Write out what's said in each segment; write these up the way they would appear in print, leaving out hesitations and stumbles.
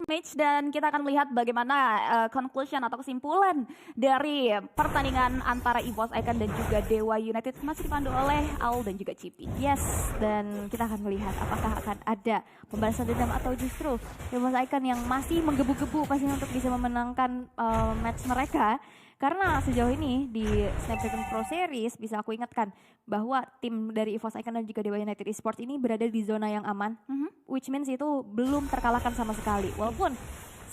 match dan kita akan melihat bagaimana conclusion atau kesimpulan dari pertandingan antara EVOS Icon dan juga Dewa United masih dipandu oleh Aul dan juga Cipi. Yes, dan kita akan melihat apakah akan ada pembalasan dendam atau justru EVOS Icon yang masih menggebu-gebu pastinya untuk bisa memenangkan match mereka. Karena sejauh ini di Snapdragon Pro Series bisa aku ingatkan bahwa tim dari EVOS Icon dan juga Dewa United Esports ini berada di zona yang aman. Which means itu belum terkalahkan sama sekali. Walaupun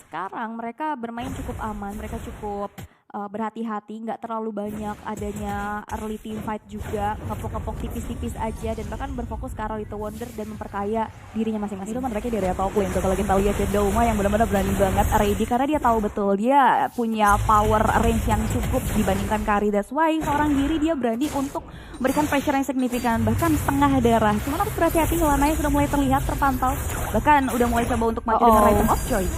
sekarang mereka bermain cukup aman, mereka cukup berhati-hati, nggak terlalu banyak adanya early team fight juga, ngepok-ngepok tipis-tipis aja dan bahkan berfokus ke arah Little Wonder dan memperkaya dirinya masing-masing. Itu mereka dari top lane tuh kalau kita lihat ya, Dauma yang benar-benar berani banget ready karena dia tahu betul dia punya power range yang cukup dibandingkan Kari. That's why seorang diri dia berani untuk berikan pressure yang signifikan bahkan setengah darah. Cuman harus berhati-hati, Lanaya sudah mulai terlihat terpantau, bahkan udah mulai coba untuk maju dengan item of choice.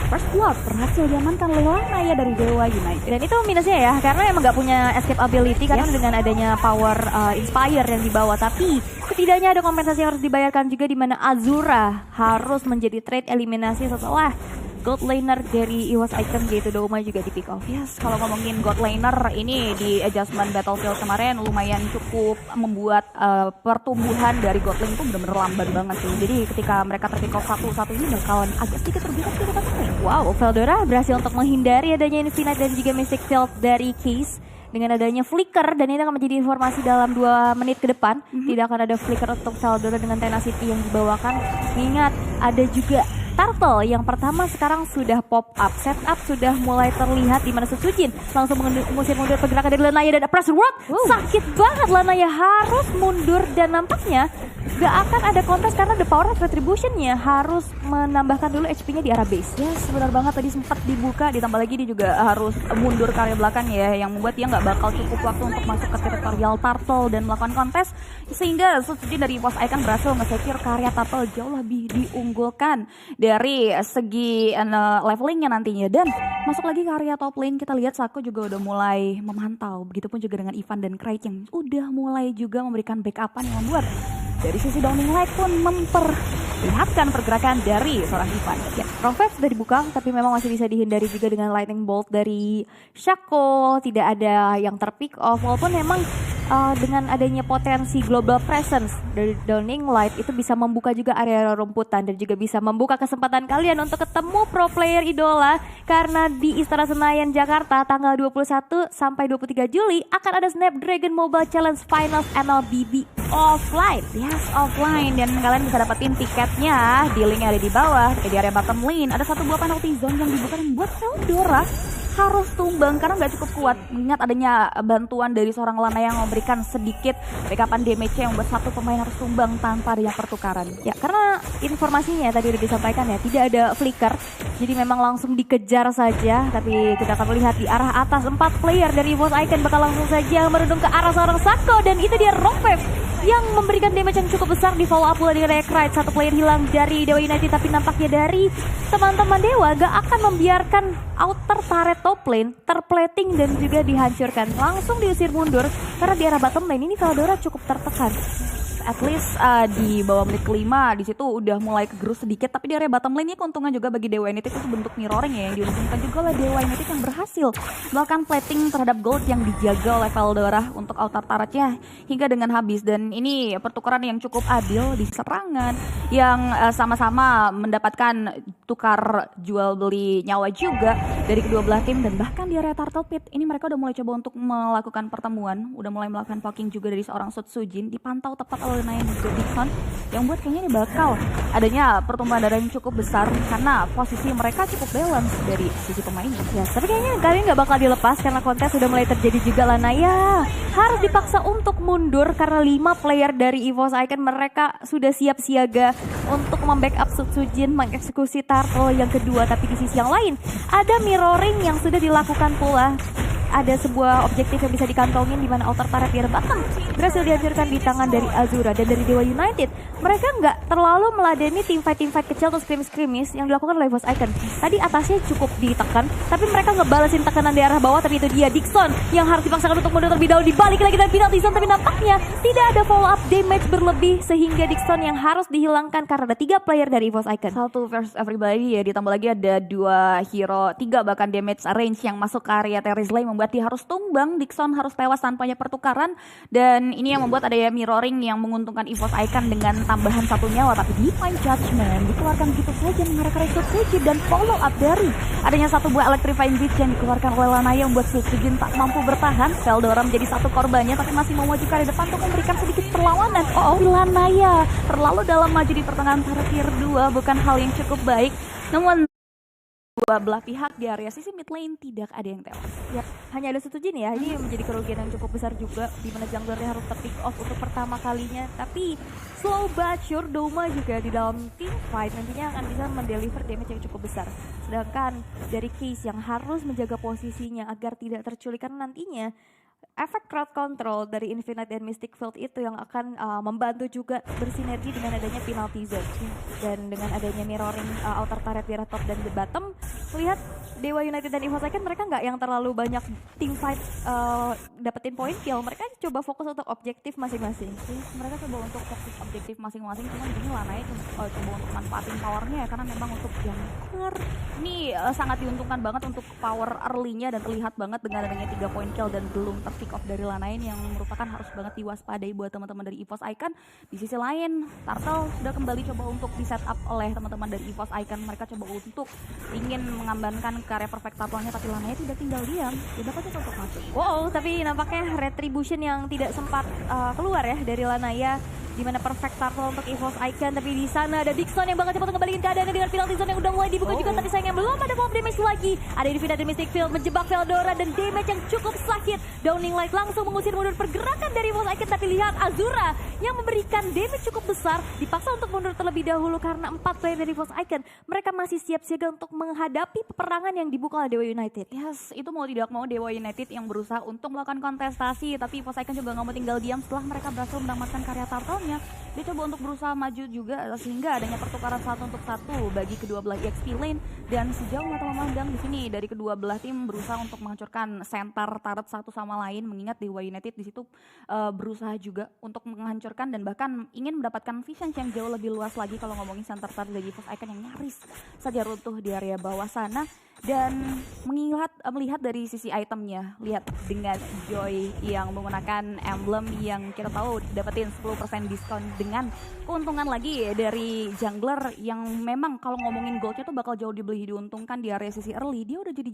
First blood berhasil diamankan oleh Lanaya dari Dewa United. Dan itu minusnya ya, karena emang gak punya escape ability karena dengan adanya power inspire yang dibawa. Tapi setidaknya ada kompensasi yang harus dibayarkan juga di mana Azura harus menjadi trade eliminasi setelah God laner dari EVOS Icon yaitu Dauma juga di pick off. Yes, kalau ngomongin God laner ini di adjustment Battlefield kemarin lumayan cukup membuat pertumbuhan dari God lane itu benar-benar lambat banget sih. Jadi ketika mereka terpick off satu-satu ini bakalan agak sedikit terbilang di depan lane. Wow, Veldora berhasil untuk menghindari adanya Infinite dan juga Mystic Field dari Case dengan adanya flicker, dan ini akan menjadi informasi dalam 2 menit ke depan. Tidak akan ada flicker untuk Veldora dengan Tenacity yang dibawakan. Ingat, ada juga Turtle yang pertama sekarang sudah pop up, setup sudah mulai terlihat di mana Setsujin langsung mengusir mundur pergerakan dari Lanaya dan Pressure World. Sakit banget, Lanaya harus mundur dan nampaknya gak akan ada kontes karena the power of retribution-nya harus menambahkan dulu HP-nya di arah base. Yes, benar banget, tadi sempat dibuka, ditambah lagi dia juga harus mundur ke area belakang ya, yang membuat dia nggak bakal cukup waktu untuk masuk ke teritorial Turtle dan melakukan kontes, sehingga Setsujin dari EVOS Icon berhasil nge-secure karya Turtle jauh lebih diunggulkan dari segi levelingnya nantinya. Dan masuk lagi ke area top lane, kita lihat Sako juga udah mulai memantau, begitupun juga dengan Ivan dan Kraid yang udah mulai juga memberikan backupan yang membuat dari sisi Downing Light pun memperlihatkan pergerakan dari seorang Ivan. Ya, Prophet sudah dibuka, tapi memang masih bisa dihindari juga dengan Lightning Bolt dari Shaco. Tidak ada yang terpick off, walaupun memang dengan adanya potensi global presence dari Downing Light itu bisa membuka juga area rumputan dan juga bisa membuka kesempatan kalian untuk ketemu pro player idola, karena di Istora Senayan Jakarta tanggal 21 sampai 23 Juli akan ada Snapdragon Mobile Challenge Finals MLBB offline. Yes, offline, dan kalian bisa dapetin tiketnya di link yang ada di bawah. Di area bottom lane ada satu buah penalty zone yang dibuka dan buat Veldora harus tumbang karena nggak cukup kuat, mengingat adanya bantuan dari seorang Lana yang memberikan sedikit backupan damage yang membuat satu pemain harus tumbang tanpa adanya pertukaran. Ya, karena informasinya tadi udah disampaikan ya, tidak ada flicker, jadi memang langsung dikejar saja. Tapi kita akan melihat di arah atas 4 player dari EVOS Icon bakal langsung saja merundung ke arah seorang Sako, dan itu dia Rockfave yang memberikan damage yang cukup besar di follow up pula dengan Kraid. Satu player hilang dari Dewa United, tapi nampaknya dari teman-teman Dewa gak akan membiarkan outer turret top lane terplating dan juga dihancurkan. Langsung diusir mundur karena di arah bottom lane ini Veldora cukup tertekan. At least di bawah menit kelima di situ udah mulai kegerus sedikit, tapi di area bottom lane-nya keuntungan juga bagi Dewa United itu bentuk mirroring ya, yang diuntungkan juga oleh Dewa United yang berhasil melakukan plating terhadap gold yang dijaga oleh Veldora untuk outer turret-nya hingga dengan habis. Dan ini pertukaran yang cukup adil di serangan yang sama-sama mendapatkan tukar jual beli nyawa juga dari kedua belah tim. Dan bahkan di area Turtle Pit ini mereka udah mulai coba untuk melakukan pertemuan, udah mulai melakukan poking juga dari seorang Setsujin, dipantau tepat oleh Naya dan juga Dixon, yang buat kayaknya ini bakal adanya pertumbuhan darah yang cukup besar karena posisi mereka cukup balance dari sisi pemainnya. Ya, tapi kayaknya kali ini nggak bakal dilepas karena kontes sudah mulai terjadi juga. Lanaya harus dipaksa untuk mundur karena 5 player dari EVOS Icon mereka sudah siap siaga untuk membackup Setsujin mengeksekusi Turtle yang kedua. Tapi di sisi yang lain ada mirroring yang sudah dilakukan pula. ada sebuah objektif yang bisa dikantongin di mana outer turret biar bottom berhasil dihancurkan di tangan dari Azura dan dari Dewa United. Mereka nggak terlalu meladeni team fight kecil atau skirmish yang dilakukan oleh Voice Icon. Tadi atasnya cukup ditekan, tapi mereka ngebalesin tekanan di arah bawah, tapi itu dia Dixon yang harus dipaksakan untuk mundur terlebih dahulu, dibalik lagi dan penalty zone, tapi nampaknya tidak ada follow up damage berlebih sehingga Dixon yang harus dihilangkan karena ada 3 player dari Voice Icon. 1 versus everybody ya, ditambah lagi ada 2 hero, 3 bahkan damage range yang masuk ke area Terizley membuat dia harus tumbang. Dixon harus tewas tanpanya pertukaran, dan ini yang membuat ada ya mirroring yang menguntungkan EVOS Icon dengan tambahan 1 nyawa, tapi Divine Judgment dikeluarkan begitu saja mengarah ke Sutsujin, dan follow up dari adanya 1 buah Electrifying Beach yang dikeluarkan oleh Lanaya membuat Sutsujin tak mampu bertahan. Veldora menjadi 1 korbannya tapi masih memajukan di depan untuk memberikan sedikit perlawanan. Lanaya terlalu dalam maju di pertengahan tier 2 bukan hal yang cukup baik. Namun dua belah pihak di area sisi mid lane tidak ada yang tewas. Ya, hanya ada Sutsujin ya. Ini menjadi kerugian yang cukup besar juga di mana junglernya harus ter-pick off untuk pertama kalinya. Tapi slow but sure Doma juga di dalam team fight nantinya akan bisa mendeliver damage yang cukup besar. Sedangkan dari Case yang harus menjaga posisinya agar tidak terculik karena nantinya efek crowd control dari Infinite dan Mystic Field itu yang akan membantu juga bersinergi dengan adanya penalty zone. Dan dengan adanya mirroring outer turret di top dan di bottom, melihat Dewa United dan EVOS Icon mereka nggak yang terlalu banyak team fight dapetin point kill. Mereka coba fokus untuk objektif masing-masing. Mereka coba untuk fokus objektif masing-masing, cuman ini Lanaya coba untuk manfaatin powernya ya, karena memang untuk jungler ini sangat diuntungkan banget untuk power early-nya, dan terlihat banget dengan adanya 3 point kill dan belum pick off dari Lanaya yang merupakan harus banget diwaspadai buat teman-teman dari EVOS Icon. Di sisi lain, Turtle sudah kembali coba untuk di setup oleh teman-teman dari EVOS Icon. Mereka coba untuk ingin mengamankan karya perfect turtle-nya, tapi Lanaya tidak tinggal diam. Dia dapat untuk masuk. Wow, tapi nampaknya retribution yang tidak sempat keluar ya dari Lanaya, di mana perfect turtle untuk EVOS Icon, tapi di sana ada Dixon yang bakal cepat kembaliin keadaannya dengan penalty zone yang udah mulai dibuka juga, tapi sayangnya belum ada follow damage lagi. Ada Infinite dan Mystic Field menjebak Veldora dan damage yang cukup sakit. Downing Light langsung mengusir mundur pergerakan dari EVOS Icon, tapi lihat Azura yang memberikan damage cukup besar dipaksa untuk mundur terlebih dahulu karena 4 player dari EVOS Icon mereka masih siap siaga untuk menghadapi peperangan yang dibuka oleh Dewa United. Yes, itu mau tidak mau Dewa United yang berusaha untuk melakukan kontestasi, tapi EVOS Icon juga nggak mau tinggal diam setelah mereka berhasil mendapatkan karya turtle. Dia coba untuk berusaha maju juga sehingga adanya pertukaran 1 untuk 1 bagi kedua belah EXP lane, dan sejauh mata memandang di sini dari kedua belah tim berusaha untuk menghancurkan center turret satu sama lain, mengingat Dewa United di situ berusaha juga untuk menghancurkan dan bahkan ingin mendapatkan vision yang jauh lebih luas lagi kalau ngomongin center turret dari EVOS Icon yang nyaris saja runtuh di area bawah sana. Dan melihat dari sisi itemnya, lihat dengan Joy yang menggunakan emblem yang kita tahu dapetin 10% diskon dengan keuntungan lagi dari jungler yang memang kalau ngomongin goldnya tuh bakal jauh lebih diuntungkan di area sisi early. Dia udah jadi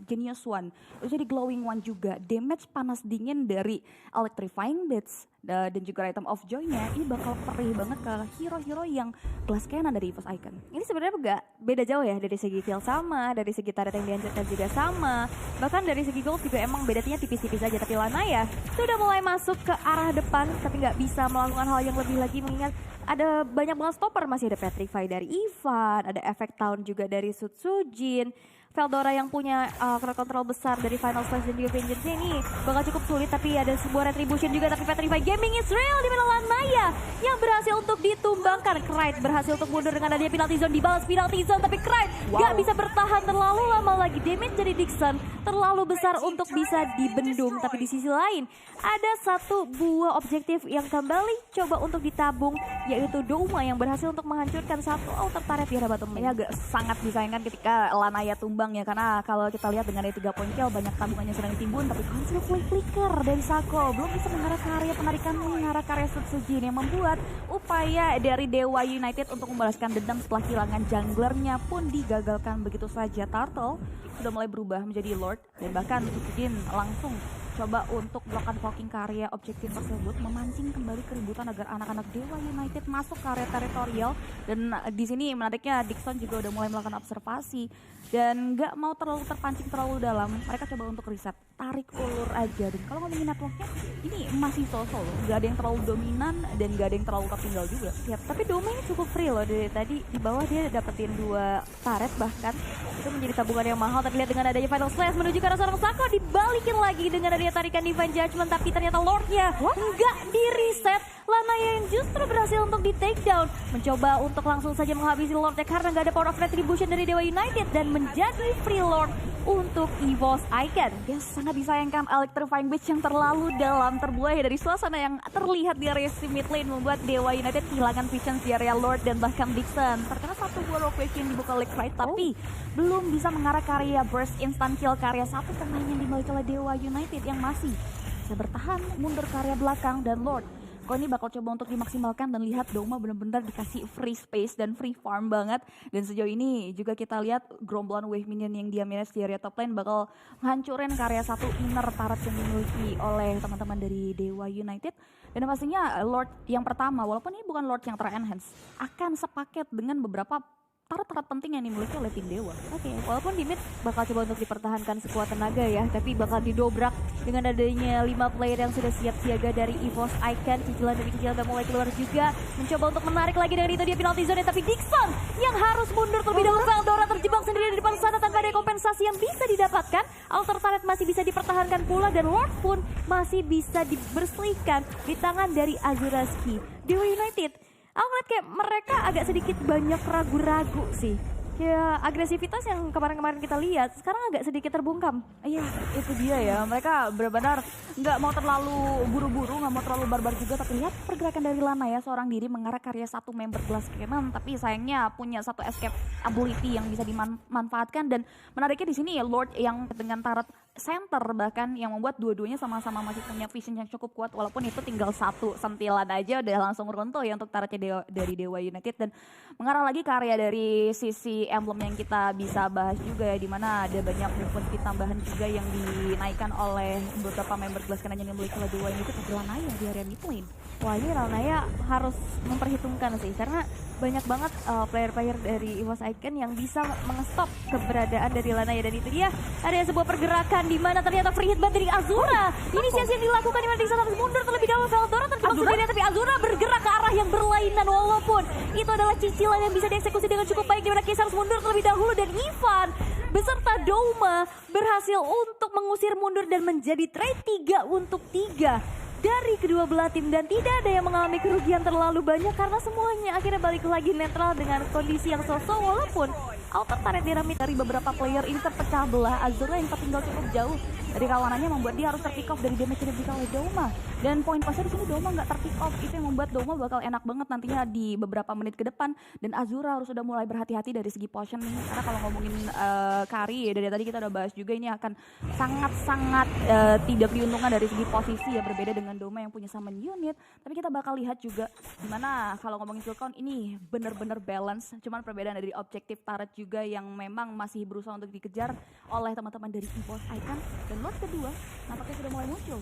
Genius One, udah jadi Glowing One juga. Damage panas dingin dari Electrifying Blitz dan juga item of Joy-nya ini bakal perih banget ke hero-hero yang glass cannon dari EVOS Icon. Ini sebenarnya enggak beda jauh ya, dari segi kill sama, dari segi turret yang dihancurkan juga sama, bahkan dari segi gold juga emang bedanya tipis-tipis aja. Tapi Lanaya sudah mulai masuk ke arah depan tapi nggak bisa melakukan hal yang lebih lagi, mengingat ada banyak banget stopper. Masih ada Petrify dari Ivan, ada Effect Town juga dari Sutsujin. Veldora yang punya crowd control besar dari Final Slice dan juga Vengeance ini bakal cukup sulit, tapi ada sebuah retribution juga. Tapi Petrify Gaming is real di mana Lanaya yang berhasil untuk ditumbangkan. Krite berhasil untuk mundur dengan adanya penalty zone, dibalas penalty zone, tapi Krite gak bisa bertahan terlalu lama lagi. Damage dari Dixon terlalu besar untuk bisa dibendung. Tapi di sisi lain ada 1 buah objektif yang kembali coba untuk ditabung, yaitu Doma yang berhasil untuk menghancurkan 1 outer turret di arah bottom lane. Ini agak sangat disayangkan ketika Lanaya tumbang ya, karena kalau kita lihat dengan ada 3 point kill banyak tabungannya sedang ditimbun, tapi konsil flicker dari Sako belum bisa mengarah ke area penarikan, mengarah ke area Sutsujin yang membuat upaya dari Dewa United untuk membalaskan dendam setelah kehilangan junglernya pun digagalkan begitu saja. Turtle sudah mulai berubah menjadi Lord, dan bahkan Sutsujin langsung coba untuk melakukan poking ke area objektif tersebut, memancing kembali keributan agar anak-anak Dewa United masuk ke area teritorial. Dan di sini menariknya Dixon juga udah mulai melakukan observasi dan nggak mau terlalu terpancing terlalu dalam. Mereka coba untuk reset tarik ulur aja. Dan kalau ngomongin networknya ini masih so-so loh, nggak ada yang terlalu dominan dan nggak ada yang terlalu tertinggal juga. Yap, tapi Doma ini cukup free loh dari tadi. Di bawah dia dapetin 2 turret bahkan. Itu menjadi tabungan yang mahal. Terlihat dengan adanya Final Slash menuju ke arah seorang Sako. Dibalikin lagi dengan adanya tarikan Divine Judgment. Tapi ternyata Lordnya nggak di reset. Lanaya yang justru berhasil untuk di take down. Mencoba untuk langsung saja menghabisi Lordnya karena nggak ada power of retribution dari Dewa United. Dan menjadi free Lord untuk EVOS Icon. Ya sangat disayangkan Electrifying Beach yang terlalu dalam terbuai dari suasana yang terlihat di area mid lane membuat Dewa United kehilangan vision di area Lord dan bahkan Dixon. Terkena satu buah rogue wave yang dibuka oleh Clyde tapi belum bisa mengarah karya burst instant kill karya satu pemain yang dimiliki oleh Dewa United yang masih bisa bertahan mundur karya belakang dan Lord. Kok ini bakal coba untuk dimaksimalkan dan lihat Doma benar-benar dikasih free space dan free farm banget. Dan sejauh ini juga kita lihat gerombolan wave minion yang dia manage di area top lane bakal menghancurin karya satu inner turret yang dimiliki oleh teman-teman dari Dewa United. Dan pastinya Lord yang pertama, walaupun ini bukan Lord yang ter-enhance, akan sepaket dengan beberapa turret-turret penting yang dimiliki oleh tim Dewa. Oke, walaupun di mid bakal coba untuk dipertahankan sekuat tenaga ya, tapi bakal didobrak dengan adanya 5 player yang sudah siap siaga dari EVOS Icon. Cicilan demi cicilan udah mulai keluar juga, mencoba untuk menarik lagi dengan itu dia penalty zone, tapi Dixon yang harus mundur terlebih dahulu. Veldora terjebak sendiri di depan sana tanpa ada kompensasi yang bisa didapatkan. Altar turret masih bisa dipertahankan pula dan Lord pun masih bisa dibersihkan di tangan dari Azuraski. Dewa United, aku ngeliat kayak mereka agak sedikit banyak ragu-ragu sih. Ya agresivitas yang kemarin-kemarin kita lihat sekarang agak sedikit terbungkam. Iya, itu dia ya. Mereka benar-benar nggak mau terlalu buru-buru, nggak mau terlalu barbar juga. Tapi lihat pergerakan dari Lana ya, seorang diri mengarah karya satu member Glass Cannon. Tapi sayangnya punya satu escape ability yang bisa dimanfaatkan. Dan menariknya di sini ya Lord yang dengan turret center bahkan yang membuat dua-duanya sama-sama masih punya vision yang cukup kuat. Walaupun itu tinggal satu sentilan aja udah langsung runtuh ya untuk turretnya dari Dewa United. Dan mengarah lagi karya dari sisi emblem yang kita bisa bahas juga ya, dimana ada banyak movement speed tambahan juga yang dinaikkan oleh beberapa member Glass Cannon yang dimiliki oleh Dewa United adalah Naya di area mid lane. Wah ini Ranaya harus memperhitungkan sih karena banyak banget player-player dari EVOS Icon yang bisa mengestop keberadaan dari Lanaya. Dan itu dia ada sebuah pergerakan di mana ternyata free hit dari Azura. Inisiasi yang dilakukan di mana Dixon harus mundur terlebih dahulu. Veldora terjebak sendirian tapi Azura bergerak ke arah yang berlainan walaupun itu adalah cicilan yang bisa dieksekusi dengan cukup baik di mana Case harus mundur terlebih dahulu dan Ivan beserta Doma berhasil untuk mengusir mundur dan menjadi trade 3 untuk 3 dari kedua belah tim. Dan tidak ada yang mengalami kerugian terlalu banyak karena semuanya akhirnya balik lagi netral dengan kondisi yang sosok. Walaupun outer turret dinamit dari beberapa player ini terpecah belah, Azura yang tertinggal cukup jauh dari kawanannya membuat dia harus terpick off dari damage yang diberikan oleh Doma. Dan poin pasnya di sini Doma nggak terpick off, itu yang membuat Doma bakal enak banget nantinya di beberapa menit ke depan. Dan Azura harus sudah mulai berhati-hati dari segi positioning karena kalau ngomongin carry ya dari tadi kita udah bahas juga ini akan sangat-sangat tidak diuntungkan dari segi posisi ya, berbeda dengan Doma yang punya summon unit. Tapi kita bakal lihat juga gimana kalau ngomongin kill count ini bener-bener balance. Cuman perbedaan dari objektif turret juga yang memang masih berusaha untuk dikejar oleh teman-teman dari EVOS Icon. Dan Lord kedua nampaknya sudah mulai muncul.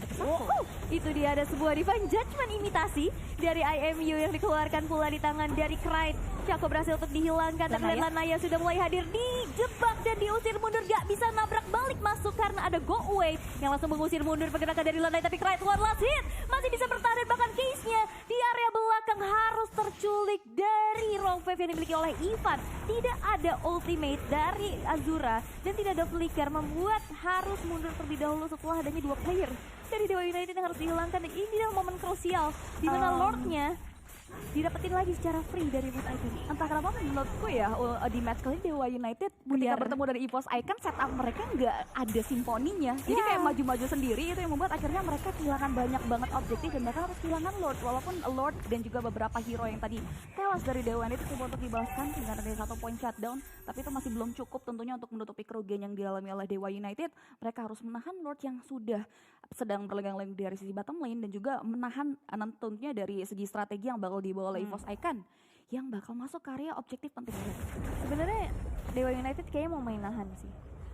Itu dia ada sebuah Divine Judgment imitasi dari IMU yang dikeluarkan pula di tangan dari Clyde. Chaco berhasil untuk dihilangkan dan Lanaya sudah mulai hadir, dijebak dan diusir mundur, gak bisa nabrak balik masuk karena ada go away yang langsung mengusir mundur pergerakan dari Lanaya. Tapi Clyde one last hit masih bisa bertahan dan bahkan case-nya di area belakang harus terculik dari Wrong Wave yang dimiliki oleh Ivan. Tidak ada ultimate dari Azura dan tidak ada flicker membuat harus mundur terlebih dahulu setelah adanya 2 player dari Dewa United yang harus dihilangkan. Dan ini adalah momen krusial di mana Lordnya didapetin lagi secara free dari EVOS Icon. Entah kenapa menurutku ya di match kali ini Dewa United ketika bertemu dari EVOS Icon setup mereka nggak ada simponinya. Jadi kayak maju-maju sendiri, itu yang membuat akhirnya mereka kehilangan banyak banget objektif dan mereka harus kehilangan Lord. Walaupun Lord dan juga beberapa hero yang tadi tewas dari Dewa United coba untuk dibalaskan dengan ada 1 point shutdown, tapi itu masih belum cukup tentunya untuk menutupi kerugian yang dialami oleh Dewa United. Mereka harus menahan Lord yang sudah sedang berlenggang-lenggang dari sisi bottom lane dan juga menahan tentunya dari segi strategi yang bakal dibawa oleh EVOS Icon yang bakal masuk karya objektif penting. Sebenarnya Dewa United kayaknya mau main nahan sih.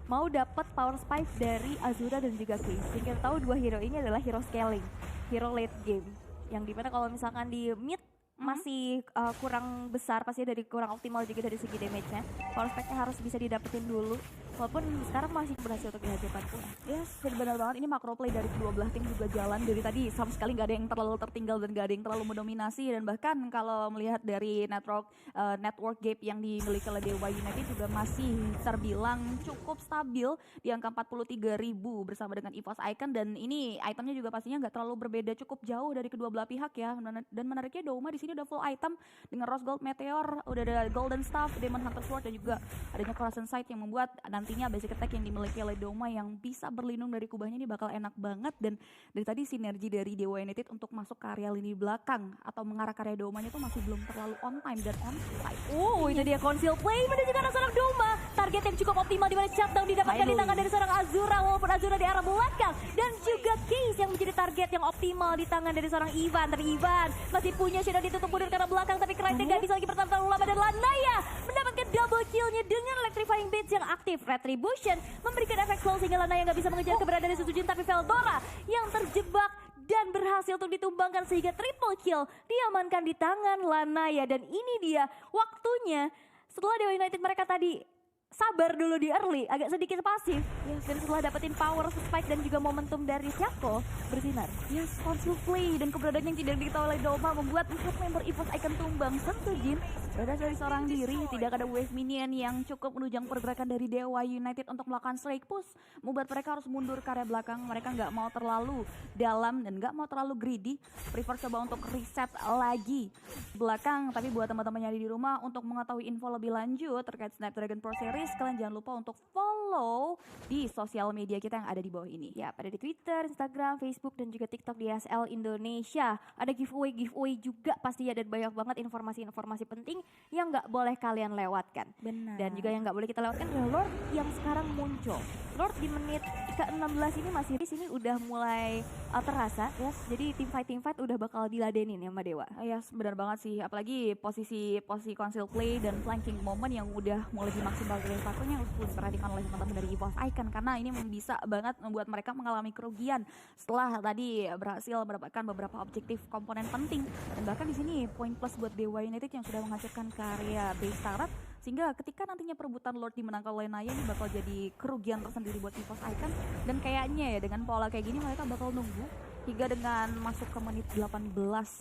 Mau dapat power spike dari Azura dan juga Case. Yang kita tahu 2 hero ini adalah hero scaling, hero late game. Yang dimana kalau misalkan di mid masih kurang besar, pasti dari kurang optimal juga dari segi damage-nya. Power spike-nya harus bisa didapetin dulu Walaupun sekarang masih berhasil untuk dihancurkan pula. Yes, benar banget. Ini macro play dari kedua belah tim juga jalan dari tadi. Sama sekali nggak ada yang terlalu tertinggal dan nggak ada yang terlalu mendominasi. Dan bahkan kalau melihat dari network gap yang dimiliki oleh Dewa United juga masih terbilang cukup stabil di angka 43.000 bersama dengan EVOS Icon. Dan ini itemnya juga pastinya nggak terlalu berbeda, cukup jauh dari kedua belah pihak ya. Dan menariknya Doma di sini udah full item dengan Rose Gold Meteor, udah ada Golden Staff, Demon Hunter Sword, dan juga adanya Corazon Sight yang membuat nantinya basic attack yang dimiliki oleh Doma yang bisa berlindung dari kubahnya ini bakal enak banget. Dan dari tadi sinergi dari Dewa United untuk masuk ke area lini belakang atau mengarah ke area Domanya itu masih belum terlalu on time dan on site. Itu dia conceal play menunjukkan seorang Doma. Target yang cukup optimal di mana shutdown didapatkan di tangan dari seorang Azura, walaupun Azura di arah belakang. Dan juga Case yang menjadi target yang optimal di tangan dari seorang Ivan. Tapi Ivan masih punya shadow ditutup mundur ke arah belakang, tapi Kraken gak bisa lagi bertahan terlalu lama dan Lanaya mendapatkan double killnya dengan electrifying blades yang aktif. Retribution memberikan efek slow sehingga Lanaya gak bisa mengejar keberadaan dari Sujin, tapi Veldora yang terjebak dan berhasil untuk ditumbangkan sehingga triple kill diamankan di tangan Lanaya. Dan ini dia waktunya setelah Dewa United mereka tadi sabar dulu di early, agak sedikit pasif. Yes. Dan setelah dapetin power spike dan juga momentum dari Shaco bersinar. Yes, conceal play dan keberadaan yang tidak diketahui oleh Doma membuat 4 member EVOS Icon tumbang. Sujin berada dari seorang diri, tidak ada wave minion yang cukup menunjang pergerakan dari Dewa United untuk melakukan strike push. Membuat mereka harus mundur ke area belakang, mereka nggak mau terlalu dalam dan nggak mau terlalu greedy. Prefer coba untuk reset lagi belakang. Tapi buat teman-teman yang ada di rumah, untuk mengetahui info lebih lanjut terkait Snapdragon Pro Series, kalian jangan lupa untuk follow di sosial media kita yang ada di bawah ini. Ya, pada di Twitter, Instagram, Facebook, dan juga TikTok di SL Indonesia. Ada giveaway juga pastinya, dan banyak banget informasi-informasi penting yang nggak boleh kalian lewatkan. Benar. Dan juga yang nggak boleh kita lewatkan adalah Lord yang sekarang muncul. Lord di menit ke-16 ini masih di sini udah mulai terasa. Yes. Jadi team fight udah bakal diladenin ya sama Dewa. Yes, benar banget sih. Apalagi posisi conceal play dan flanking moment yang udah mulai dimaksimalkan dari satunya harus diperhatikan oleh teman-teman dari EVOS Icon, karena ini bisa banget membuat mereka mengalami kerugian setelah tadi berhasil mendapatkan beberapa objektif komponen penting. Dan bahkan di sini poin plus buat Dewa United yang sudah menghasilkan karya base turret, sehingga ketika nantinya perebutan Lord dimenangkan oleh Naya ini bakal jadi kerugian tersendiri buat EVOS Icon. Dan kayaknya ya dengan pola kayak gini mereka bakal nunggu hingga dengan masuk ke menit 18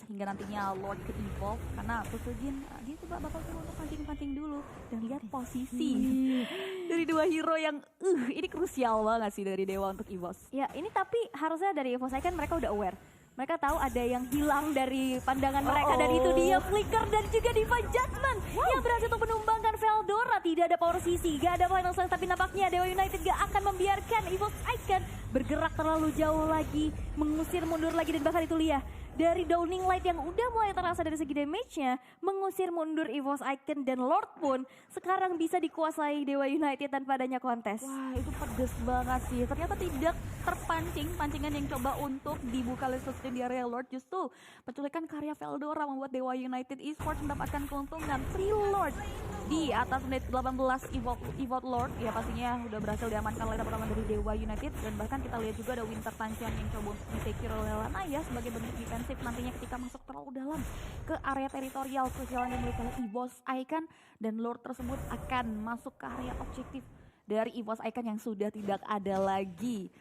hingga nantinya Lord ke evolve, karena Sujin dia coba bakal coba untuk pancing-pancing dulu. Dan lihat posisi dari dua hero yang ini krusial banget sih dari Dewa untuk EVOS. Ya ini tapi harusnya dari EVOS Icon mereka udah aware. Mereka tahu ada yang hilang dari pandangan mereka, dan itu dia Flicker dan juga Divine Judgment yang berhasil untuk menumbangkan Veldora. Tidak ada power CC, gak ada final slice, tapi nampaknya Dewa United gak akan membiarkan EVOS Icon bergerak terlalu jauh lagi, mengusir mundur lagi. Dan bahkan itu Lia dari Downing Light yang udah mulai terasa dari segi damage-nya, mengusir mundur EVOS Icon, dan Lord pun sekarang bisa dikuasai Dewa United tanpa adanya kontes. Wah, itu pedes banget sih. Ternyata tidak terpancing pancingan yang coba untuk dibuka oleh Sujin di area Lord. Justru penculikan karya Veldora membuat Dewa United Esports mendapatkan keuntungan. Free Lord di atas menit 18 Evolve Lord ya pastinya udah berhasil diamankan oleh teman-teman dari Dewa United. Dan bahkan kita lihat juga ada Winter Tanchion yang coba untuk di-take oleh Lanaya sebagai bentuk defensif nantinya ketika masuk terlalu dalam ke area teritorial krusial yang dimiliki oleh EVOS Icon. Dan Lord tersebut akan masuk ke area objektif dari EVOS Icon yang sudah tidak ada lagi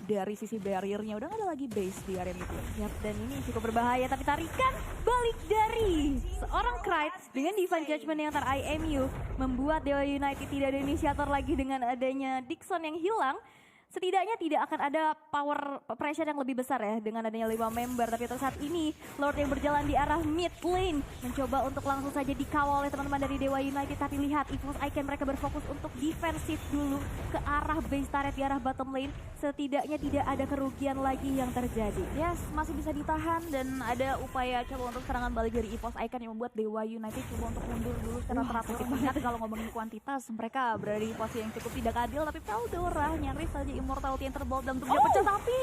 dari sisi barriernya, udah gak ada lagi base di area itu. Yap, dan ini cukup berbahaya, tapi tarikan balik dari seorang Krite dengan Divine Judgment yang ter-IMU membuat Dewa United tidak ada inisiator lagi. Dengan adanya Dixon yang hilang, setidaknya tidak akan ada power pressure yang lebih besar ya dengan adanya 5 member. Tapi untuk saat ini Lord yang berjalan di arah mid lane mencoba untuk langsung saja dikawal oleh teman-teman dari Dewa United. Tapi lihat EVOS Icon mereka berfokus untuk defensif dulu ke arah base turret di arah bottom lane. Setidaknya tidak ada kerugian lagi yang terjadi. Yes, masih bisa ditahan dan ada upaya coba untuk serangan balik dari EVOS Icon yang membuat Dewa United coba untuk mundur dulu secara teratur. Ingat kalau ngomongin kuantitas mereka berada di posisi yang cukup tidak adil, tapi Veldora nyaris saja Immortality yang terbaut dan untuk dia pecah. Tapi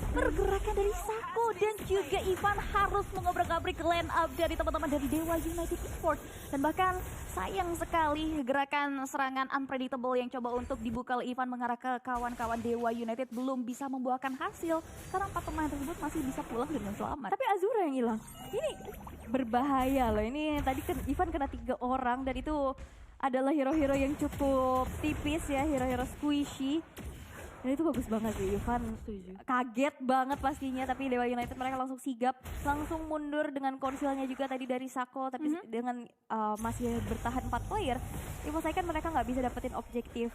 pergerakan dari Shaco dan juga Ivan harus mengobrak-abrik line up dari teman-teman dari Dewa United Esports. Dan bahkan sayang sekali gerakan serangan unpredictable yang coba untuk dibuka oleh Ivan mengarah ke kawan-kawan Dewa United belum bisa membuahkan hasil karena 4 pemain tersebut masih bisa pulang dengan selamat. Tapi Azura yang hilang, ini berbahaya loh. Ini tadi kan Ivan kena 3 orang dan itu adalah hero-hero yang cukup tipis ya, hero-hero squishy. Dan itu bagus banget sih, Ivan kaget banget pastinya, tapi Dewa United mereka langsung sigap, langsung mundur dengan konsilnya juga tadi dari Sako, tapi dengan masih bertahan 4 player, Ivan saya kan mereka nggak bisa dapetin objektif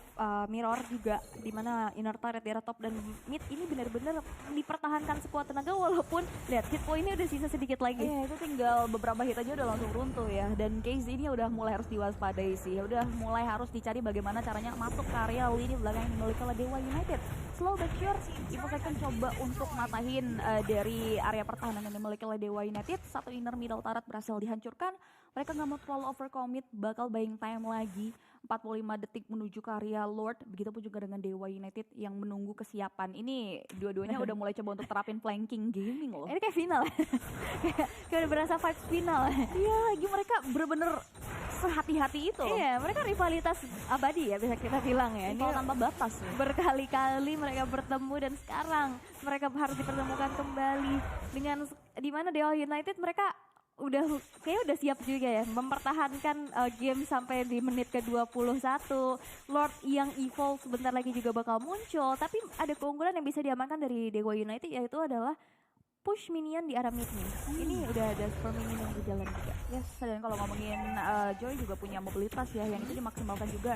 mirror juga, dimana inner turret, daerah top dan mid ini benar-benar dipertahankan sekuat tenaga, walaupun lihat hit pointnya udah sisa sedikit lagi. Iya, itu tinggal beberapa hit aja udah langsung runtuh ya, dan case ini udah mulai harus diwaspadai sih, udah mulai harus dicari bagaimana caranya masuk ke area lini belakang yang dimiliki oleh Dewa United. Slow but sure, Ivo Second coba untuk matahin dari area pertahanan yang dimiliki oleh Dewa United. Satu inner middle turret berhasil dihancurkan. Mereka nggak mau terlalu overcommit, bakal buying time lagi. 45 detik menuju ke area Lord. Begitupun juga dengan Dewa United yang menunggu kesiapan. Ini dua-duanya udah mulai coba untuk terapin flanking gaming loh. Ini kayak final, kayak udah berasa vibes final. Iya, lagi mereka bener-bener sehati-hati itu. Iya, mereka rivalitas abadi ya bisa kita bilang ya. Ini tanpa batas ya. Berkali-kali mereka bertemu dan sekarang mereka harus dipertemukan kembali dengan di mana Dewa United mereka udah siap juga ya mempertahankan game sampai di menit ke-21. Lord yang evolve sebentar lagi juga bakal muncul, tapi ada keunggulan yang bisa diamankan dari Dewa United, yaitu adalah push minion di arah mid-nya. Ini udah ada super minion yang berjalan juga. Yes, dan kalau ngomongin Joy juga punya mobilitas ya, yang itu dimaksimalkan juga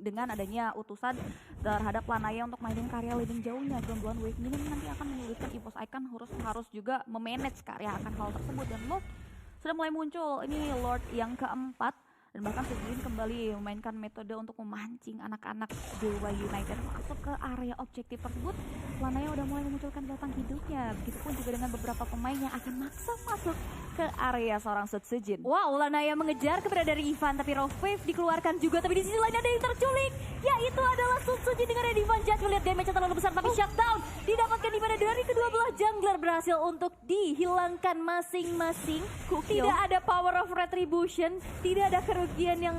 dengan adanya utusan terhadap Lanaya untuk mainin karya leading jauhnya. Gangguan wave ini nanti akan menyulitkan EVOS Icon harus juga memanage karya akan hal tersebut, dan Lord sudah mulai muncul. Ini Lord yang keempat, dan bahkan Sejin kembali memainkan metode untuk memancing anak-anak Dewa United masuk ke area objektif tersebut. Lanaya udah mulai memunculkan batang hidupnya, begitupun juga dengan beberapa pemain yang akan maksa masuk ke area seorang Sejin. Wow, Lanaya mengejar keberadaan dari Ivan, tapi Rough Wave dikeluarkan juga, tapi di sisi lain ada yang terculik, yaitu adalah Sejin dengan Ready Van Jet. Melihat damage yang terlalu besar, tapi shutdown didapatkan di mana dari kedua belah jungler berhasil untuk dihilangkan masing-masing. Tidak ada power of retribution, tidak ada kerugian yang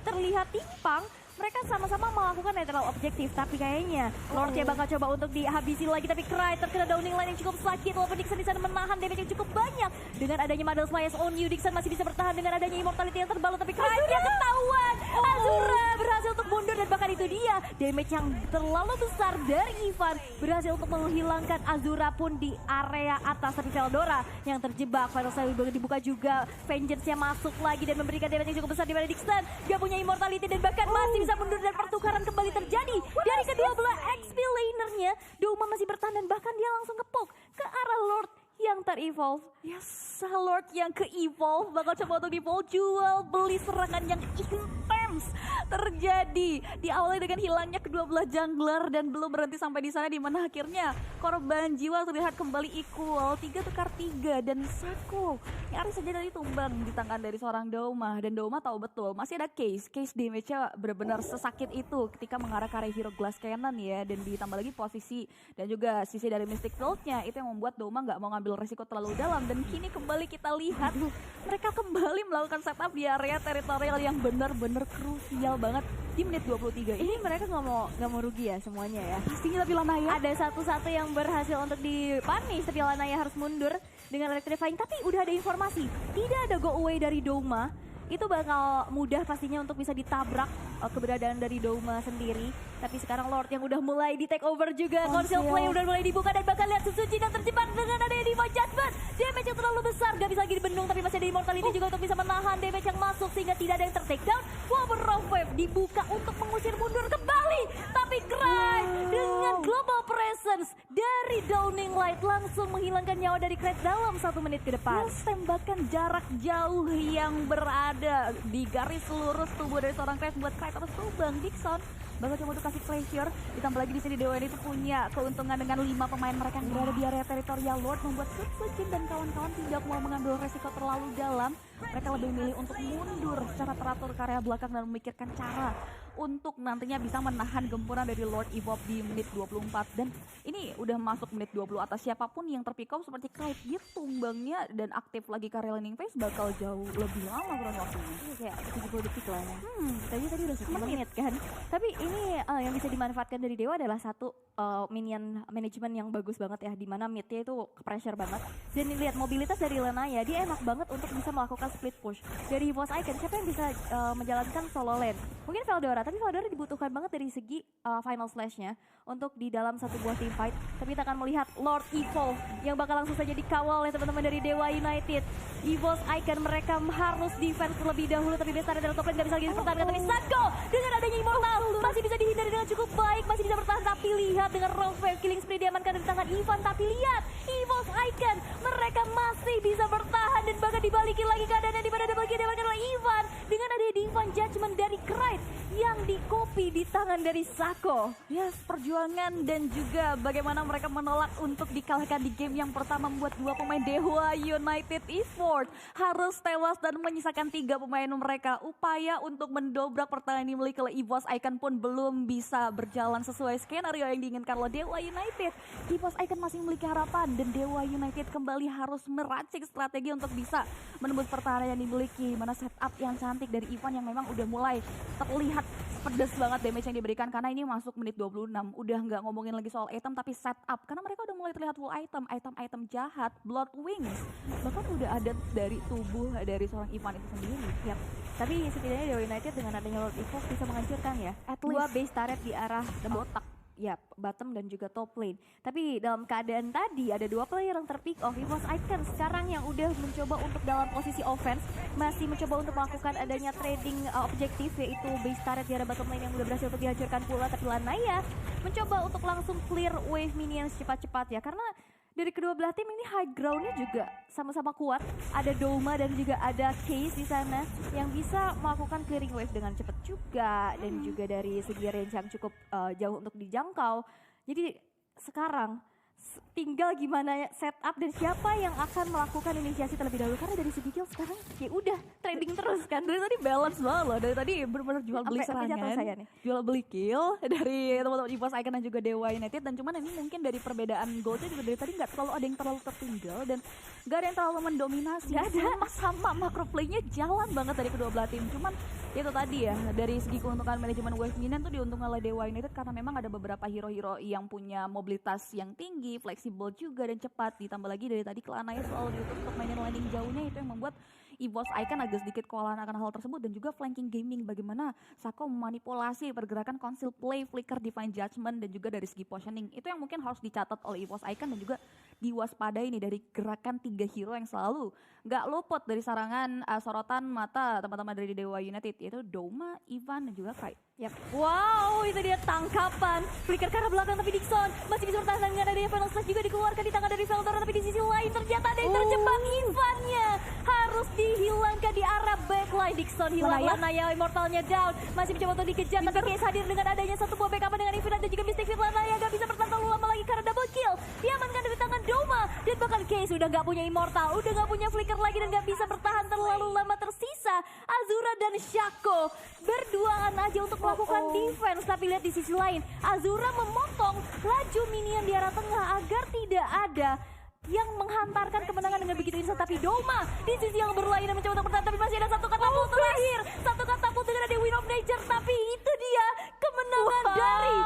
terlihat timpang. Mereka sama-sama melakukan netral objektif, tapi kayaknya Lordnya bakal coba untuk dihabisi lagi, tapi Cry terkena downing line yang cukup sakit, walaupun Dixon di sana menahan damage yang cukup banyak. Dengan adanya Muddle Slayers on you, Dixon masih bisa bertahan dengan adanya immortality yang terbalut, tapi Cry-nya ketahuan. Azura berhasil untuk mundur, dan bahkan itu dia damage yang terlalu besar dari Ivan berhasil untuk menghilangkan Azura pun di area atas, tapi Veldora yang terjebak. Final Sally dibuka juga, Vengeance-nya masuk lagi dan memberikan damage yang cukup besar, di mana Dixon gak punya immortality dan bahkan masih bisa mundur, dan pertukaran kembali terjadi dari kedua belah XP lanernya. Douma masih bertahan dan bahkan dia langsung ngepok ke arah Lord yang ter-evolve. Yes, Lord yang ke-evolve bakal coba untuk di-evolve, jual beli serangan yang intens terjadi. Diawali dengan hilangnya kedua belah jungler dan belum berhenti sampai di sana, di mana akhirnya korban jiwa terlihat kembali equal, 3 tukar 3, dan Sako nyaris saja dari tumbang di tangan dari seorang Douma. Dan Douma tahu betul masih ada case damage-nya benar-benar sesakit itu ketika mengarah ke arah Hero Glass Cannon ya, dan ditambah lagi posisi dan juga sisi dari Mystic Field-nya itu yang membuat Douma nggak mau ngambil resiko terlalu dalam. Dan kini kembali kita lihat mereka kembali melakukan setup di area teritorial yang benar-benar krusial banget di menit 23. Ini mereka nggak mau rugi ya semuanya ya. Pastinya, tapi Lanaya ada satu-satu yang berhasil untuk dipanis, tapi Lanaya harus mundur dengan electrifying. Tapi udah ada informasi, tidak ada go away dari Douma. Itu bakal mudah pastinya untuk bisa ditabrak keberadaan dari Douma sendiri. Tapi sekarang Lord yang udah mulai di take over juga. Konsil play udah mulai dibuka, dan bakal lihat Suzuki yang terjebak dengan adanya Divine Judgment. Damage yang terlalu besar, gak bisa lagi dibendung, tapi masih ada immortality juga untuk bisa menahan damage yang masuk sehingga tidak ada yang ter-take down. Walaupun Rough Wave dibuka untuk mengusir mundur kembali, tapi Cry dengan global presence dari Downing Light langsung menghilangkan nyawa dari Cry dalam 1 menit ke depan. Yes, tembakan jarak jauh yang berada di garis lurus tubuh dari seorang Cry membuat Cry terus tumbang. Dixon bakal coba untuk kasih pressure, ditambah lagi di sini Dewa ini tuh punya keuntungan dengan 5 pemain mereka yang berada di area teritorial Lord, membuat Sujin dan kawan-kawan tidak mau mengambil resiko terlalu dalam. Mereka lebih milih untuk mundur secara teratur ke area belakang dan memikirkan cara untuk nantinya bisa menahan gempuran dari Lord Evolve di menit 24. Dan ini udah masuk menit 20 atas, siapapun yang terpick off seperti Clyde, dia tumbangnya dan aktif lagi Karel Landing Phase bakal jauh lebih lama kurang waktunya. Ini kayak 70 detik lah ya. Tadi udah 1 menit kan. Tapi ini yang bisa dimanfaatkan dari Dewa adalah satu minion management yang bagus banget ya, dimana midnya itu ke-pressure banget. Dan lihat mobilitas dari Lenaya, dia enak banget untuk bisa melakukan split push. Dari Boss Icon, siapa yang bisa menjalankan solo lane? Mungkin Veldora, tapi Veldora dibutuhkan banget dari segi final slash-nya untuk di dalam satu buah team fight. Tapi kita akan melihat Lord Evo yang bakal langsung saja dikawal oleh teman-teman dari Dewa United. Evo's Icon mereka harus defense terlebih dahulu, tapi Bestara dalam top lane gak bisa lagi dipertahankan. Tapi Sadko dengan adanya Immortal masih bisa dihindari dengan cukup baik, masih bisa bertahan. Tapi lihat dengan Rogue Wave killing spree diamankan dari tangan Ivan. Tapi lihat Evo's Icon mereka masih bisa bertahan dan bahkan dibalikin lagi keadaannya, di mana double kill diamankan oleh Ivan dengan adanya Divine Judgment dari Cryde yang di-copy di tangan dari Sako. Yes, perjuangan dan juga bagaimana mereka menolak untuk dikalahkan di game yang pertama membuat dua pemain Dewa United Esports harus tewas dan menyisakan 3 pemain mereka. Upaya untuk mendobrak pertahanan yang dimiliki oleh Evo's Icon pun belum bisa berjalan sesuai skenario yang diinginkan oleh Dewa United. Evo's Icon masih memiliki harapan dan Dewa United kembali harus meracik strategi untuk bisa menembus pertahanan yang dimiliki. Mana setup yang cantik dari Ivan yang memang udah mulai terlihat pedes banget damage yang diberikan, karena ini masuk menit 26. Udah nggak ngomongin lagi soal item tapi setup, karena mereka udah mulai terlihat full item jahat, Blood Wings. Bahkan udah ada dari tubuh dari seorang Ivan itu sendiri. Yap. Tapi setidaknya Dewa United dengan adanya Lord Evo bisa menghancurkan ya. At Dua least. base turret di arah Botak. ya bottom dan juga top lane. Tapi dalam keadaan tadi ada 2 player yang terpick off. Evo's Icon sekarang yang udah mencoba untuk dalam posisi offense, masih mencoba untuk melakukan adanya trading objektif, yaitu base turret di arah bottom lane yang udah berhasil untuk dihancurkan pula. Tapi Lanaya mencoba untuk langsung clear wave minions cepat-cepat ya, karena dari kedua belah tim ini high groundnya juga sama-sama kuat. Ada Doma dan juga ada Case di sana yang bisa melakukan clearing wave dengan cepat juga, dan juga dari segi range yang cukup jauh untuk dijangkau. Jadi sekarang tinggal gimana setup dan siapa yang akan melakukan inisiasi terlebih dahulu, karena dari segi kill sekarang ya udah trading terus kan. Dari tadi balance banget loh, dari tadi benar-benar jual beli Sampai jatuh serangan, saya nih. jual beli kill dari teman-teman Evo's Icon dan juga Dewa United. Dan cuman ini mungkin dari perbedaan goalnya juga dari tadi nggak terlalu ada yang terlalu tertinggal dan nggak ada yang terlalu mendominasi. Nggak ada. Sama macro playnya jalan banget dari kedua belah tim. Cuman itu tadi ya, dari segi keuntungan manajemen wave minion tuh diuntungkan oleh Dewa United karena memang ada beberapa hero-hero yang punya mobilitas yang tinggi, fleksibel juga dan cepat. Ditambah lagi dari tadi Lanaya selalu diutus untuk mainin landing jauhnya, itu yang membuat Evo's Icon agak sedikit kewalahan akan hal tersebut. Dan juga flanking gaming, bagaimana Sako memanipulasi pergerakan conceal play, flicker, divine judgment, dan juga dari segi positioning. Itu yang mungkin harus dicatat oleh Evo's Icon dan juga diwaspadai nih dari gerakan 3 hero yang selalu nggak luput dari sarangan sorotan mata teman-teman dari Dewa United, yaitu Doma, Ivan, dan juga Clyde. Yap. Wow, itu dia tangkapan. Flicker ke arah belakang tapi Dixon masih bisa bertahan dengan adanya final slash juga dikeluarkan di tangan dari Veldora. Tapi di sisi lain ternyata ada yang terjebak. Ivannya harus dihilangkan di arah backline. Dixon hilang, Lanaya immortalnya down. Masih mencoba untuk dikejar tapi Case hadir dengan adanya satu buah backup dengan Infinite dan juga Mystic Fit. Lanaya gak bisa bertahan terlalu lama lagi karena double kill. Diamankan dari tangan Doma. Dan bahkan Case udah gak punya immortal, udah gak punya flicker lagi dan gak bisa bertahan terlalu lama. Tersisa Azura dan Shaco berduaan aja untuk melakukan defense. Tapi lihat di sisi lain, Azura memotong laju minion di arah tengah agar tidak ada yang menghantarkan kemenangan dengan begitu instan. Tapi Doma di sisi yang berlainan mencoba untuk bertahan, tapi masih ada satu katapult terakhir. Satu katapult dengan ada Wind of Nature, tapi itu dia kemenangan dari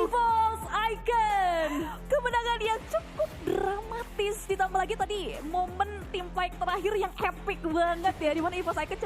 Evo's Icon. Kemenangan yang cukup dramatis, ditambah lagi tadi momen team fight terakhir yang epic banget ya, dimana Evo's Icon